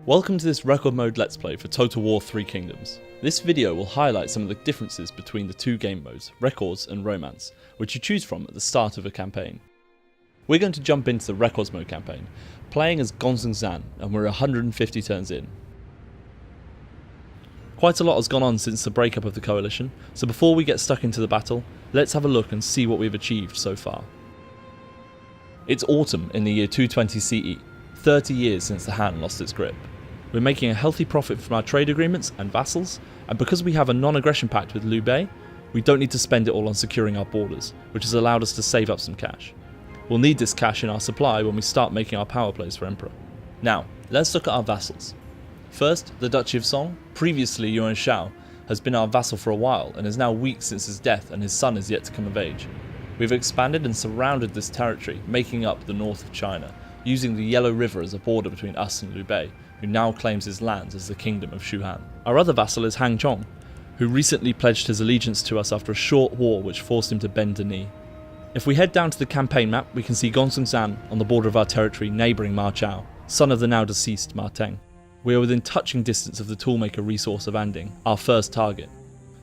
Welcome to this record mode let's play for Total War 3 Kingdoms. This video will highlight some of the differences between the two game modes, Records and Romance, which you choose from at the start of a campaign. We're going to jump into the Records mode campaign, playing as Zan, and we're 150 turns in. Quite a lot has gone on since the breakup of the coalition, so before we get stuck into the battle, let's have a look and see what we've achieved so far. It's autumn in the year 220 CE, 30 years since the Han lost its grip. We're making a healthy profit from our trade agreements and vassals, and because we have a non-aggression pact with Liu Bei, we don't need to spend it all on securing our borders, which has allowed us to save up some cash. We'll need this cash in our supply when we start making our power plays for Emperor. Now, let's look at our vassals. First, the Duchy of Song, previously Yuan Shao, has been our vassal for a while and is now weak since his death, and his son is yet to come of age. We've expanded and surrounded this territory, making up the north of China, using the Yellow River as a border between us and Liu Bei, who now claims his lands as the Kingdom of Shuhan. Our other vassal is Han Chong, who recently pledged his allegiance to us after a short war which forced him to bend the knee. If we head down to the campaign map, we can see Zan on the border of our territory neighbouring Ma Chao, son of the now deceased Ma Teng. We are within touching distance of the toolmaker resource of Anding, our first target,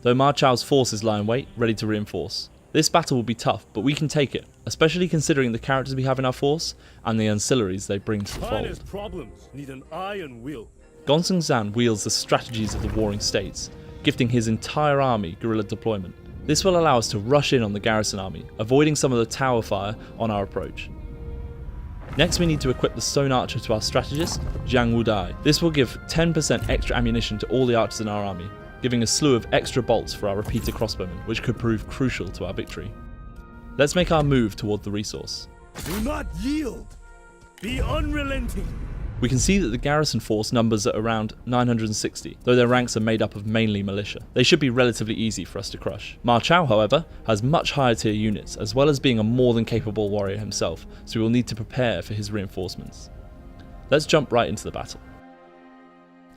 though Ma Chao's forces lie in wait, ready to reinforce. This battle will be tough, but we can take it, especially considering the characters we have in our force and the ancillaries they bring to the fold. Problems need an iron will. Zan wields the strategies of the warring states, gifting his entire army guerrilla deployment. This will allow us to rush in on the garrison army, avoiding some of the tower fire on our approach. Next, we need to equip the stone archer to our strategist, Jiang Wudai. This will give 10% extra ammunition to all the archers in our army, giving a slew of extra bolts for our repeater crossbowmen, which could prove crucial to our victory. Let's make our move toward the resource. Do not yield! Be unrelenting! We can see that the garrison force numbers at around 960, though their ranks are made up of mainly militia. They should be relatively easy for us to crush. Ma Chao, however, has much higher tier units, as well as being a more than capable warrior himself, so we will need to prepare for his reinforcements. Let's jump right into the battle.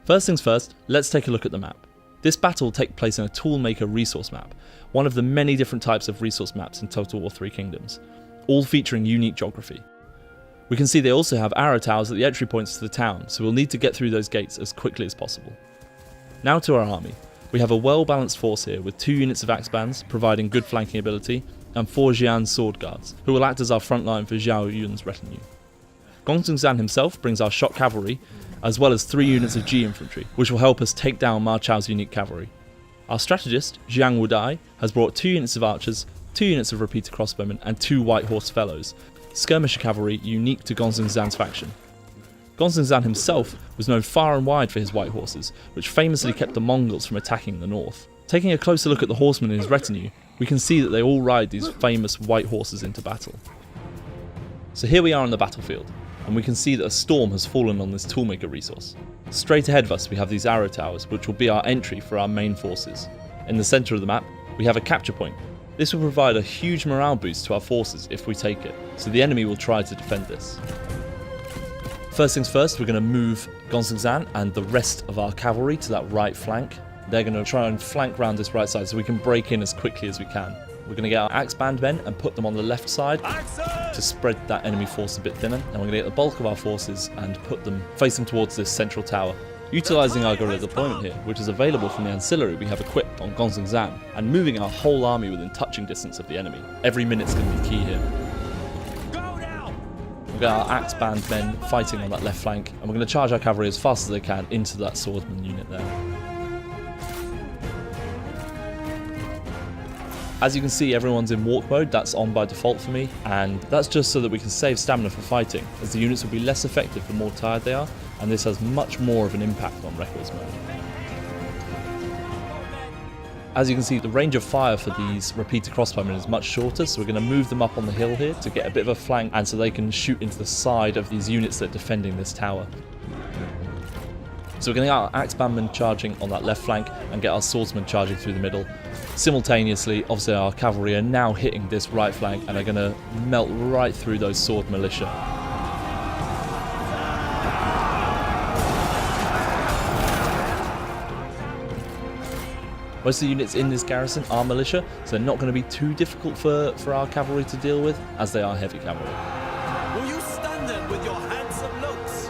First things first, let's take a look at the map. This battle will take place in a toolmaker resource map, one of the many different types of resource maps in Total War 3 Kingdoms, all featuring unique geography. We can see they also have arrow towers at the entry points to the town, so we'll need to get through those gates as quickly as possible. Now to our army. We have a well balanced force here with 2 units of axe bands providing good flanking ability, and 4 Jian sword guards, who will act as our front line for Zhao Yun's retinue. Zan himself brings our shock cavalry, as well as 3 units of G infantry, which will help us take down Ma Chao's unique cavalry. Our strategist, Jiang Wudai, has brought 2 units of archers, 2 units of repeater crossbowmen, and 2 white horse fellows, skirmisher cavalry unique to Zan's faction. Zan himself was known far and wide for his white horses, which famously kept the Mongols from attacking the north. Taking a closer look at the horsemen in his retinue, we can see that they all ride these famous white horses into battle. So here we are on the battlefield, and we can see that a storm has fallen on this toolmaker resource. Straight ahead of us we have these arrow towers, which will be our entry for our main forces. In the centre of the map, we have a capture point. This will provide a huge morale boost to our forces if we take it, so the enemy will try to defend this. First things first, we're going to move Zan and the rest of our cavalry to that right flank. They're going to try and flank round this right side so we can break in as quickly as we can. We're going to get our axe band men and put them on the left side to spread that enemy force a bit thinner, and we're going to get the bulk of our forces and put them facing towards this central tower, utilising our guerrilla deployment here, which is available from the ancillary we have equipped on Zan, and moving our whole army within touching distance of the enemy. Every minute's going to be key here. We've got our axe band men fighting on that left flank, and we're going to charge our cavalry as fast as they can into that swordsman unit there. As you can see, everyone's in walk mode. That's on by default for me, and that's just so that we can save stamina for fighting, as the units will be less effective the more tired they are, and this has much more of an impact on Records mode. As you can see, the range of fire for these repeater crossbowmen is much shorter, so we're going to move them up on the hill here to get a bit of a flank, and so they can shoot into the side of these units that are defending this tower. So we're going to get our axe bandmen charging on that left flank and get our swordsmen charging through the middle. Simultaneously, obviously our cavalry are now hitting this right flank and are going to melt right through those sword militia. Most of the units in this garrison are militia, so they're not going to be too difficult for our cavalry to deal with, as they are heavy cavalry. Will you stun them with your handsome looks?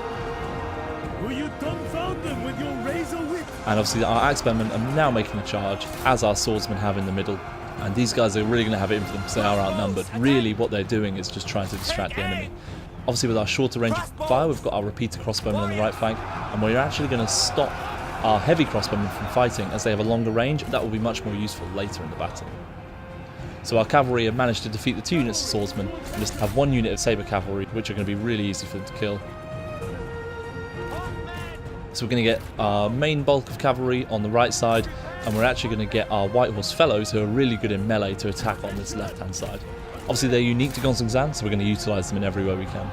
Will you dumbfound them with your razor wit? And obviously our axemen are now making a charge, as our swordsmen have in the middle. And these guys are really going to have it in for them because they are outnumbered. Really what they're doing is just trying to distract the enemy. Obviously with our shorter range of fire, we've got our repeater crossbowmen on the right flank, and we're actually going to stop our heavy crossbowmen from fighting as they have a longer range. That will be much more useful later in the battle. So our cavalry have managed to defeat the 2 units of swordsmen and just have 1 unit of saber cavalry, which are going to be really easy for them to kill. So we're going to get our main bulk of cavalry on the right side, and we're actually going to get our White Horse fellows, who are really good in melee, to attack on this left-hand side. Obviously they're unique to Gonzan, so we're going to utilise them in every way we can.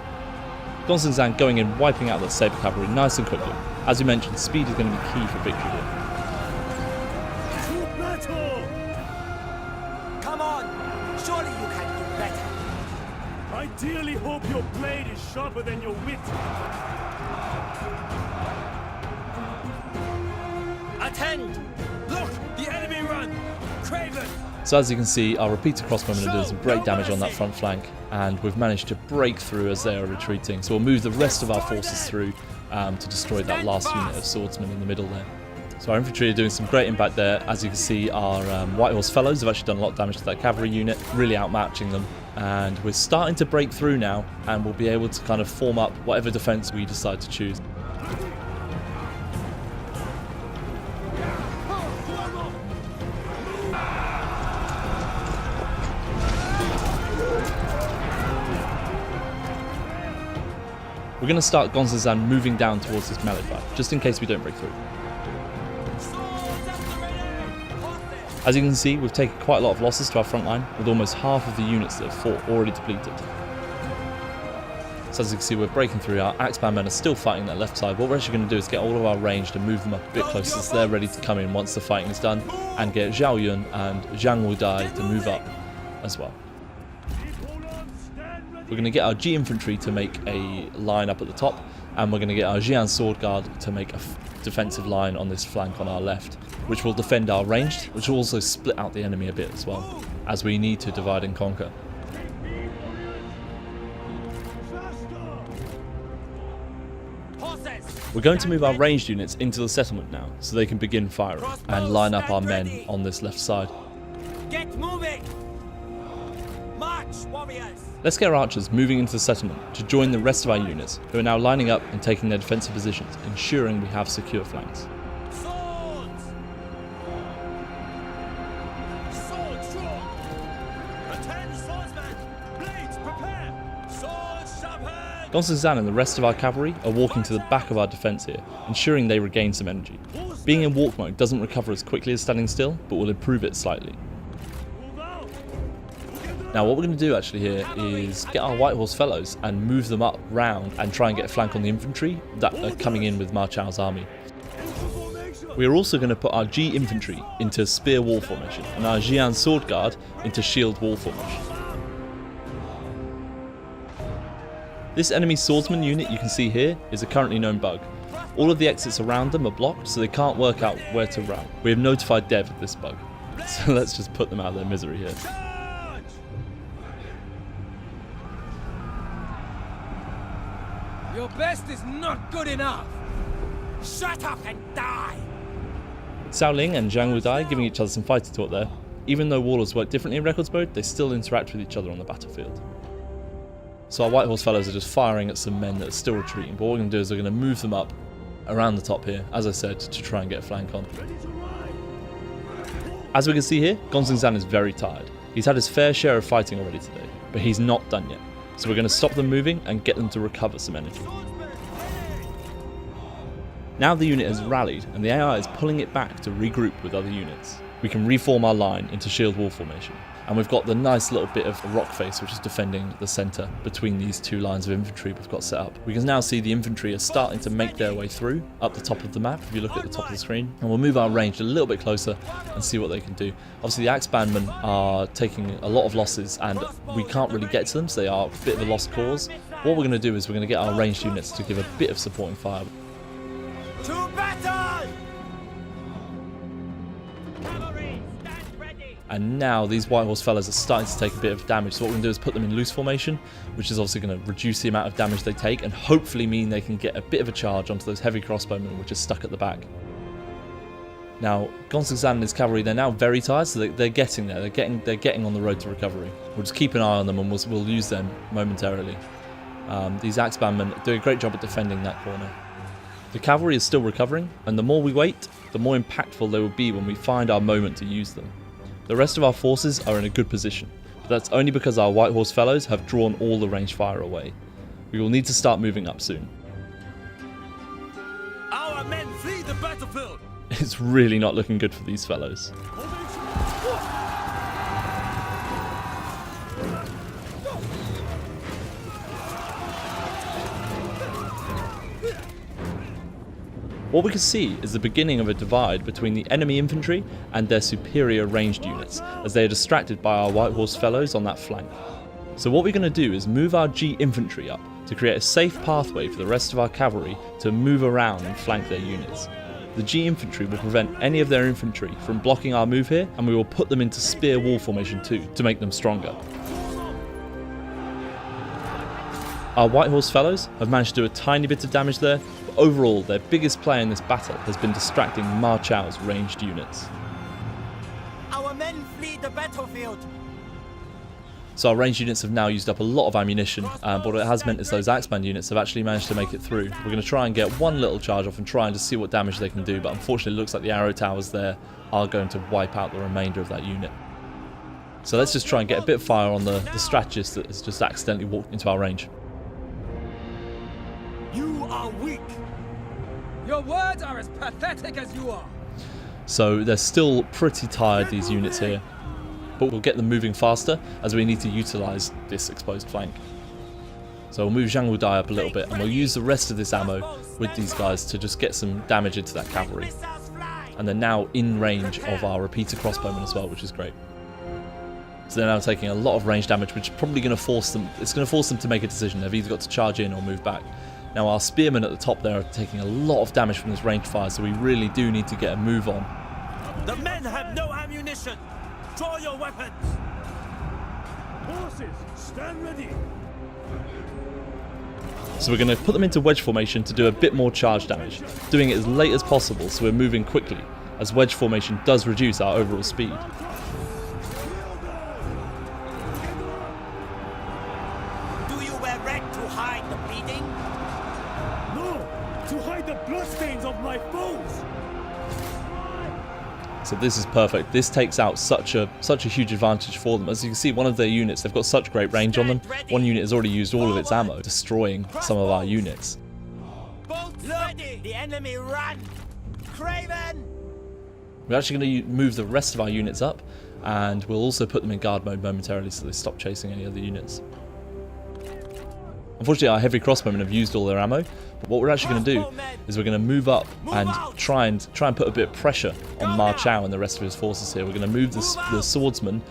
Gonzan going in, wiping out that saber cavalry nice and quickly. As we mentioned, speed is going to be key for victory here. To battle! Come on! Surely you can do better! I dearly hope your blade is sharper than your wit. Attend! Look! The enemy run! Craven! So as you can see, our repeater crossbowmen are doing some great damage on that front flank, and we've managed to break through as they are retreating. So we'll move the rest of our forces through to destroy that last unit of swordsmen in the middle there. So our infantry are doing some great impact there. As you can see, our White Horse fellows have actually done a lot of damage to that cavalry unit, really outmatching them. And we're starting to break through now, and we'll be able to kind of form up whatever defense we decide to choose. We're going to start Gonzan moving down towards this melee fight, just in case we don't break through. As you can see, we've taken quite a lot of losses to our front line, with almost half of the units that have fought already depleted. So as you can see, we're breaking through. Our axeman men are still fighting that left side. What we're actually going to do is get all of our range to move them up a bit closer so they're ready to come in once the fighting is done, and get Zhao Yun and Zhang Wudai to move up as well. We're going to get our G infantry to make a line up at the top, and we're going to get our Jian sword guard to make a defensive line on this flank on our left, which will defend our ranged, which will also split out the enemy a bit as well, as we need to divide and conquer. We're going to move our ranged units into the settlement now, so they can begin firing and line up our men on this left side. Get moving! March, warriors! Let's get our archers moving into the settlement to join the rest of our units, who are now lining up and taking their defensive positions, ensuring we have secure flanks. Swords! Swords drawn! Attend, swordsmen! Blades prepare! Swords sharpened! Gonzan and the rest of our cavalry are walking to the back of our defence here, ensuring they regain some energy. Being in walk mode doesn't recover as quickly as standing still, but will improve it slightly. Now what we're going to do actually here is get our White Horse fellows and move them up round and try and get a flank on the infantry that are coming in with Ma Chao's army. We are also going to put our G infantry into spear wall formation and our Jian sword guard into shield wall formation. This enemy swordsman unit you can see here is a currently known bug. All of the exits around them are blocked, so they can't work out where to run. We have notified Dev of this bug, so let's just put them out of their misery here. Your best is not good enough! Shut up and die! Cao Ling and Zhang Wudai giving each other some fighting talk there. Even though warlords work differently in records mode, they still interact with each other on the battlefield. So our White Horse fellows are just firing at some men that are still retreating, but what we're going to do is we're going to move them up around the top here, as I said, to try and get a flank on. As we can see here, Gonzan is very tired. He's had his fair share of fighting already today, but he's not done yet. So we're going to stop them moving and get them to recover some energy. Now the unit has rallied and the AI is pulling it back to regroup with other units. We can reform our line into shield wall formation, and we've got the nice little bit of rock face which is defending the centre between these two lines of infantry we've got set up. We can now see the infantry are starting to make their way through up the top of the map if you look at the top of the screen, and we'll move our range a little bit closer and see what they can do. Obviously the axe bandmen are taking a lot of losses and we can't really get to them, so they are a bit of a lost cause. What we're going to do is we're going to get our ranged units to give a bit of supporting fire. To battle! And now these White Horse fellows are starting to take a bit of damage. So what we're going to do is put them in loose formation, which is obviously going to reduce the amount of damage they take and hopefully mean they can get a bit of a charge onto those heavy crossbowmen which are stuck at the back. Now, Gonzagzan and his cavalry, they're now very tired, so they're getting there. They're getting on the road to recovery. We'll just keep an eye on them and we'll use them momentarily. These Axebandmen do a great job at defending that corner. The cavalry is still recovering, and the more we wait, the more impactful they will be when we find our moment to use them. The rest of our forces are in a good position, but that's only because our White Horse fellows have drawn all the ranged fire away. We will need to start moving up soon. Our men flee the battlefield! It's really not looking good for these fellows. What we can see is the beginning of a divide between the enemy infantry and their superior ranged units, as they are distracted by our White Horse fellows on that flank. So what we're going to do is move our G infantry up to create a safe pathway for the rest of our cavalry to move around and flank their units. The G infantry will prevent any of their infantry from blocking our move here, and we will put them into spear wall formation too to make them stronger. Our White Horse fellows have managed to do a tiny bit of damage there, but overall their biggest player in this battle has been distracting Ma Chao's ranged units. Our men flee the battlefield. So our ranged units have now used up a lot of ammunition, but what it has meant is those Axeband units have actually managed to make it through. We're going to try and get one little charge off and try and just see what damage they can do, but unfortunately it looks like the arrow towers there are going to wipe out the remainder of that unit. So let's just try and get a bit of fire on the strategist that has just accidentally walked into our range. You are weak! Your words are as pathetic as you are. So they're still pretty tired, these units here, but we'll get them moving faster as we need to utilise this exposed flank. So we'll move Zhang Wudai up a little bit and we'll use the rest of this ammo with these guys to just get some damage into that cavalry. And they're now in range of our repeater crossbowmen as well, which is great. So they're now taking a lot of range damage, which is probably going to force them, it's going to force them to make a decision. They've either got to charge in or move back. Now our spearmen at the top there are taking a lot of damage from this ranged fire, so we really do need to get a move on. The men have no ammunition! Draw your weapons! Horses, stand ready! So we're going to put them into wedge formation to do a bit more charge damage, doing it as late as possible so we're moving quickly, as wedge formation does reduce our overall speed. Do you wear red to hide the bleeding? No! To hide the bloodstains of my foes! So this is perfect. This takes out such a huge advantage for them. As you can see, one of their units, they've got such great range on them. One unit has already used all of its ammo, destroying some of our units. Bolts ready! The enemy run! Craven! We're actually going to move the rest of our units up, and we'll also put them in guard mode momentarily so they stop chasing any other units. Unfortunately, our heavy crossbowmen have used all their ammo, but what we're actually going to do is we're going to move up and try and put a bit of pressure on Ma Chao and the rest of his forces here. We're going to move the swordsmen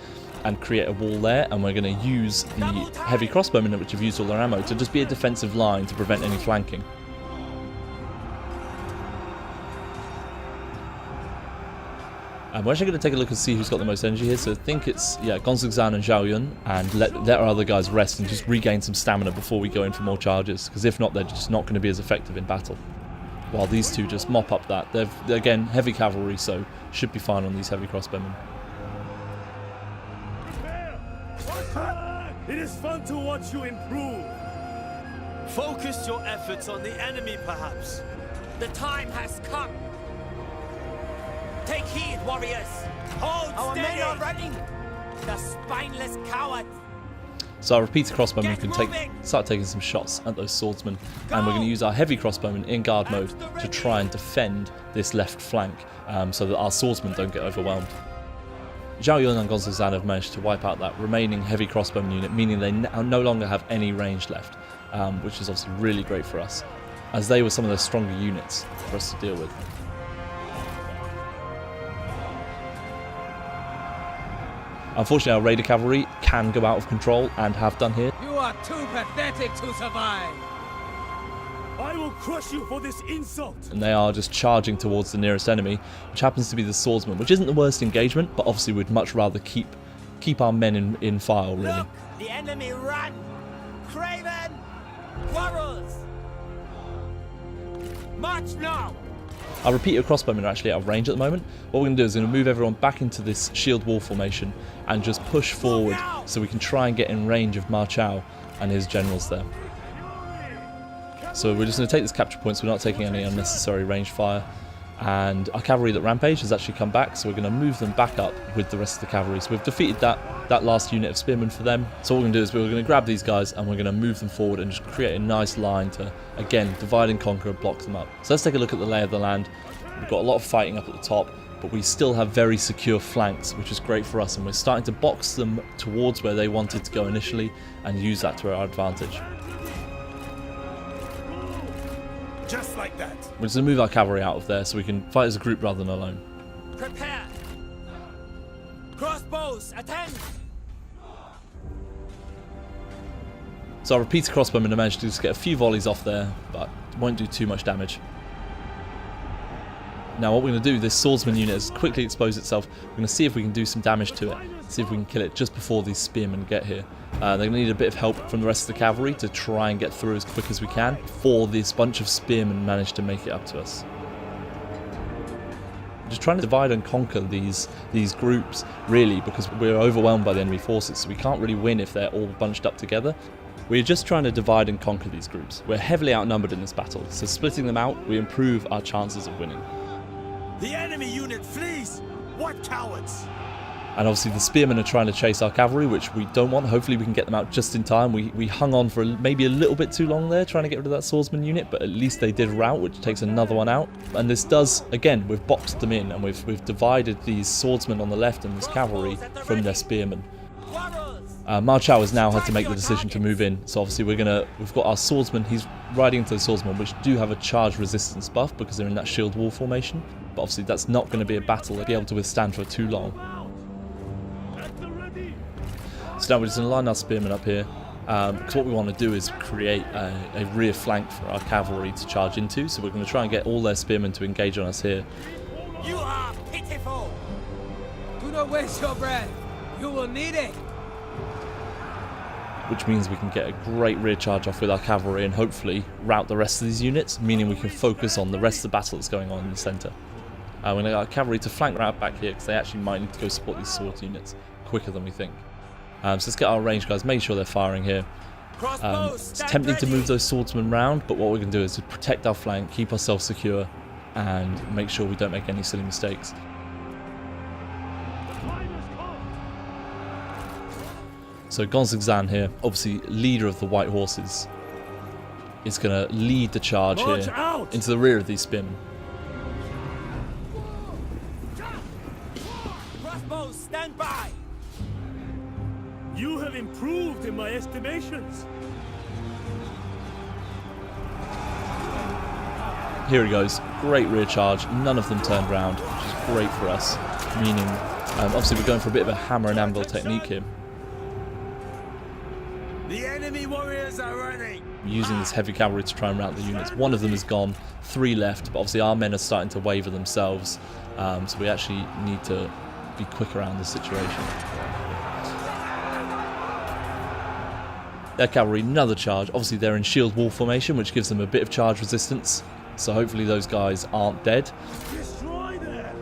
and create a wall there, and we're going to use the heavy crossbowmen, which have used all their ammo, to just be a defensive line to prevent any flanking. And we're actually going to take a look and see who's got the most energy here. So I think it's, Gonzagzan and Zhao Yun, and let our other guys rest and just regain some stamina before we go in for more charges, because if not, they're just not going to be as effective in battle. While these two just mop up that. They're again, heavy cavalry, so should be fine on these heavy crossbowmen. It is fun to watch you improve! Focus your efforts on the enemy, perhaps. The time has come. Take heed, warriors! Hold Our steady! Men are running! The spineless cowards! So our repeater crossbowmen can start taking some shots at those swordsmen, and we're going to use our heavy crossbowmen in guard mode to try and defend this left flank so that our swordsmen don't get overwhelmed. Zhao Yun and Gonzagzan have managed to wipe out that remaining heavy crossbowman unit, meaning they no longer have any range left, which is obviously really great for us, as they were some of the stronger units for us to deal with. Unfortunately, our raider cavalry can go out of control and have done here. You are too pathetic to survive. I will crush you for this insult. And they are just charging towards the nearest enemy, which happens to be the swordsman, which isn't the worst engagement, but obviously we'd much rather keep our men in file, really. Look, the enemy run! Craven! Quarrels! March now! Our repeater crossbowmen are actually out of range at the moment. What we're going to do is we're going to move everyone back into this shield wall formation and just push forward so we can try and get in range of Ma Chao and his generals there. So we're just going to take this capture point, so we're not taking any unnecessary range fire. And our cavalry that rampage has actually come back, so we're going to move them back up with the rest of the cavalry. So we've defeated that last unit of spearmen for them. So what we're going to do is we're going to grab these guys and we're going to move them forward and just create a nice line to, again, divide and conquer and block them up. So let's take a look at the lay of the land. We've got a lot of fighting up at the top, but we still have very secure flanks, which is great for us, and we're starting to box them towards where they wanted to go initially and use that to our advantage. Just like that. We're just going to move our cavalry out of there so we can fight as a group rather than alone. Prepare! Crossbows, attend! So our repeater crossbowmen managed to just get a few volleys off there, but won't do too much damage. Now what we're going to do, this swordsman unit has quickly exposed itself. We're going to see if we can do some damage to it, see if we can kill it just before these spearmen get here. They're going to need a bit of help from the rest of the cavalry to try and get through as quick as we can before this bunch of spearmen manage to make it up to us. Just trying to divide and conquer these groups, really, because we're overwhelmed by the enemy forces, so we can't really win if they're all bunched up together. We're just trying to divide and conquer these groups. We're heavily outnumbered in this battle, so splitting them out, we improve our chances of winning. The enemy unit flees! What cowards! And obviously the spearmen are trying to chase our cavalry, which we don't want. Hopefully we can get them out just in time. We hung on for maybe a little bit too long there trying to get rid of that swordsman unit, but at least they did rout, which takes another one out. And this does, again, we've boxed them in and we've divided these swordsmen on the left and this cavalry from their spearmen. Ma Chao has now had to make the decision to move in, so obviously we've got our swordsman, he's riding into the swordsmen, which do have a charge resistance buff because they're in that shield wall formation, but obviously that's not going to be a battle they'll be able to withstand for too long. So now we're just going to line our spearmen up here, because what we want to do is create a rear flank for our cavalry to charge into, so we're going to try and get all their spearmen to engage on us here. You are pitiful! Do not waste your breath. You will need it. Which means we can get a great rear charge off with our cavalry and hopefully rout the rest of these units, meaning we can focus on the rest of the battle that's going on in the centre. We're going to get our cavalry to flank rout back here because they actually might need to go support these sword units quicker than we think. So let's get our range guys, make sure they're firing here. It's tempting to move those swordsmen round, but what we're going to do is to protect our flank, keep ourselves secure, and make sure we don't make any silly mistakes. So Gonzagzan here, obviously leader of the White Horses, is going to lead the charge here into the rear of these spearmen. Crossbows, stand by! You have improved in my estimations. Here he goes, great rear charge, none of them turned round, which is great for us, meaning obviously we're going for a bit of a hammer and anvil technique here. The enemy warriors are running! Using this heavy cavalry to try and rout the units. One of them is gone, 3 left, but obviously our men are starting to waver themselves, so we actually need to be quick around this situation. Their cavalry, another charge. Obviously they're in shield wall formation, which gives them a bit of charge resistance, so hopefully those guys aren't dead. Destroy them.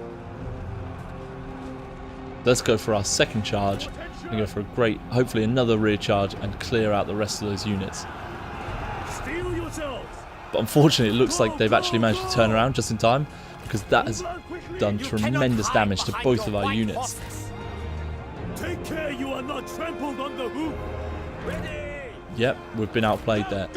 Let's go for our second charge and go for a great, hopefully another rear charge and clear out the rest of those units. Steel yourselves. But unfortunately it looks like they've actually managed to turn around just in time, because that has done tremendous damage to both of our units. Take care you are not trampled on the hoof. Ready! Yep, we've been outplayed there.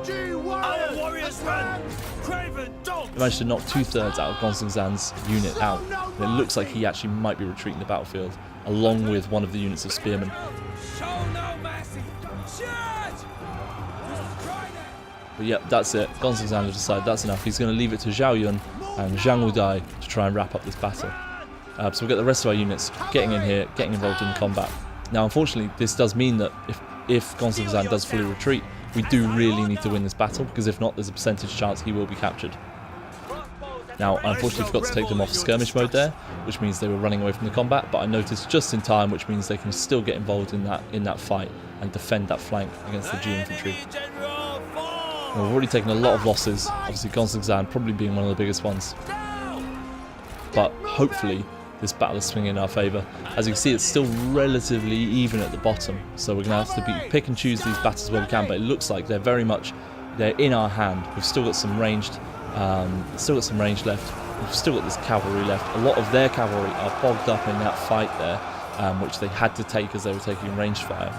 Our warriors run! Craven dogs! We managed to knock 2/3 out of Gonzagzan's unit out, and it looks like he actually might be retreating the battlefield, along with one of the units of spearmen. Show no mercy. Charge! Destroy them. But yep, that's it. Gonzagzan has decided that's enough. He's going to leave it to Zhao Yun and Zhang Wudai to try and wrap up this battle. So we'll get the rest of our units getting in here, getting involved in combat. Now, unfortunately, this does mean that if Gonzagzan does fully retreat, We do really need to win this battle, because if not, there's a percentage chance he will be captured. Now, I unfortunately forgot to take them off skirmish mode there, which means they were running away from the combat, but I noticed just in time, which means they can still get involved in that fight and defend that flank against the G infantry. Now, we've already taken a lot of losses, obviously Gonzagzan probably being one of the biggest ones. But hopefully this battle is swinging in our favour. As you can see, it's still relatively even at the bottom, so we're going to have to pick and choose these battles where we can, but it looks like they're in our hand. We've still got some ranged left. We've still got this cavalry left. A lot of their cavalry are bogged up in that fight there, which they had to take as they were taking ranged fire.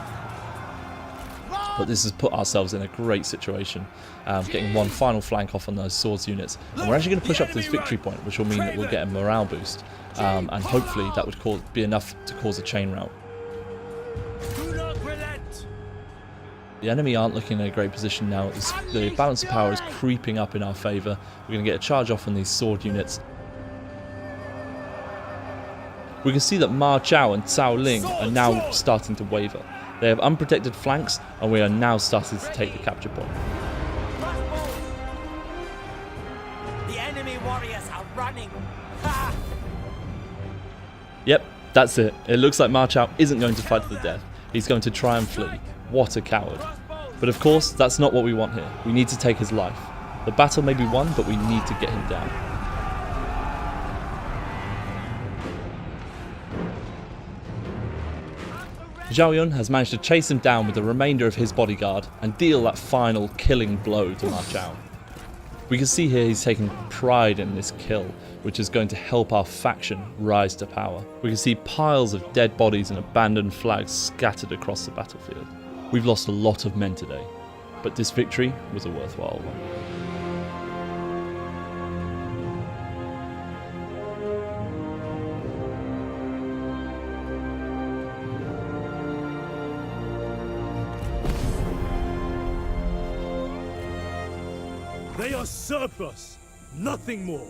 But this has put ourselves in a great situation, getting one final flank off on those swords units. And we're actually going to push up to this victory point, which will mean that we'll get a morale boost. And hopefully that would be enough to cause a chain rout. The enemy aren't looking in a great position now. The balance of power is creeping up in our favour. We're going to get a charge off on these sword units. We can see that Ma Chao and Cao Ling are now starting to waver. They have unprotected flanks, and we are now starting to take the capture point. The enemy warriors are running. Yep, that's it. It looks like Ma Chao isn't going to fight to the death. He's going to try and flee. What a coward. But of course, that's not what we want here. We need to take his life. The battle may be won, but we need to get him down. Zhao Yun has managed to chase him down with the remainder of his bodyguard and deal that final killing blow to Ma Chao. We can see here he's taking pride in this kill, which is going to help our faction rise to power. We can see piles of dead bodies and abandoned flags scattered across the battlefield. We've lost a lot of men today, but this victory was a worthwhile one. They are surplus, nothing more.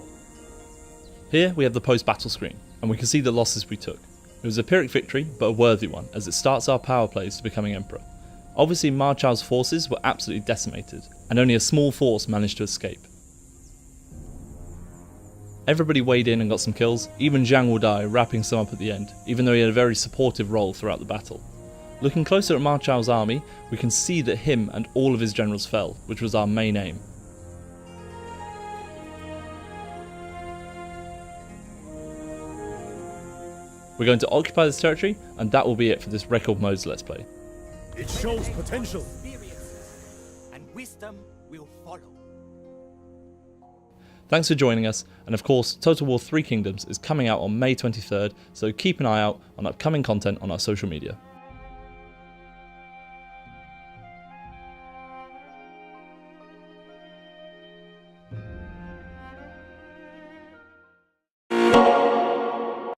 Here we have the post-battle screen, and we can see the losses we took. It was a Pyrrhic victory, but a worthy one, as it starts our power plays to becoming emperor. Obviously Ma Chao's forces were absolutely decimated, and only a small force managed to escape. Everybody weighed in and got some kills, even Zhang Wudai wrapping some up at the end, even though he had a very supportive role throughout the battle. Looking closer at Ma Chao's army, we can see that him and all of his generals fell, which was our main aim. We're going to occupy this territory, and that will be it for this record modes Let's Play. It shows potential. And wisdom will follow. Thanks for joining us, and of course Total War 3 Kingdoms is coming out on May 23rd, so keep an eye out on upcoming content on our social media.